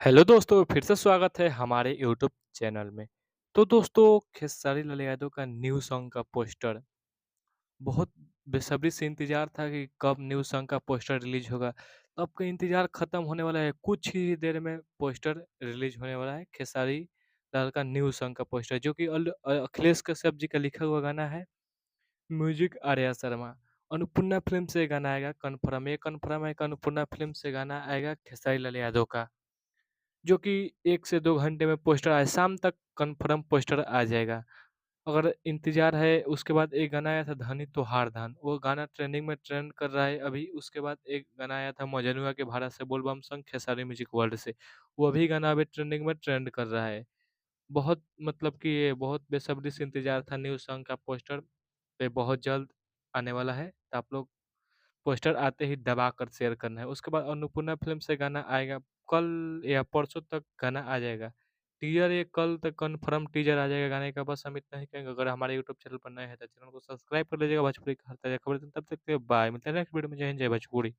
Hello दोस्तों, फिर से स्वागत है हमारे यूट्यूब चैनल में। तो दोस्तों, खेसारी लाल यादव का न्यू सॉन्ग का पोस्टर बहुत बेसब्री से इंतज़ार था कि कब न्यू सॉन्ग का पोस्टर रिलीज़ होगा। अब का इंतज़ार ख़त्म होने वाला है, कुछ ही देर में पोस्टर रिलीज़ होने वाला है, खेसारी लाल का न्यू सॉन्ग का पोस्टर जो कि अखिलेश कश्यप जी का लिखा हुआ गाना है, म्यूज़िक आर्या शर्मा। अन्नपूर्णा फ़िल्म से गाना आएगा कन्फर्म है कि अन्नपूर्णा फ़िल्म से गाना आएगा खेसारी लाल यादव का। जो कि 1 से 2 घंटे में पोस्टर आज शाम तक कन्फर्म पोस्टर आ जाएगा। अगर इंतज़ार है उसके बाद एक गाना आया था धनी तो हार धान, वो गाना ट्रेंडिंग में ट्रेंड कर रहा है अभी। उसके बाद एक गाना आया था मजनुआ के भारत से बोल बम सॉन्ग खेसारी म्यूज़िक वर्ल्ड से, वो भी गाना अभी ट्रेंडिंग में ट्रेंड कर रहा है। बहुत मतलब कि ये बहुत बेसब्री से इंतज़ार था न्यू सॉन्ग का पोस्टर पे बहुत जल्द आने वाला है। तो आप लोग पोस्टर आते ही दबाकर शेयर करना है। उसके बाद अन्नपूर्णा फ़िल्म से गाना आएगा, कल या परसों तक गाना आ जाएगा। टीज़र ये कल तक कन्फर्म टीज़र आ जाएगा गाने का, बस हम इतना ही कहेंगे। अगर हमारे यूट्यूब चैनल पर नए हैं तो चैनल को सब्सक्राइब कर लीजिएगा। भोजपुरी की हर ताज़ा खबर तब तक के लिए बाय। मिलते हैं नेक्स्ट वीडियो में। जय हिंद, जय भोजपुरी।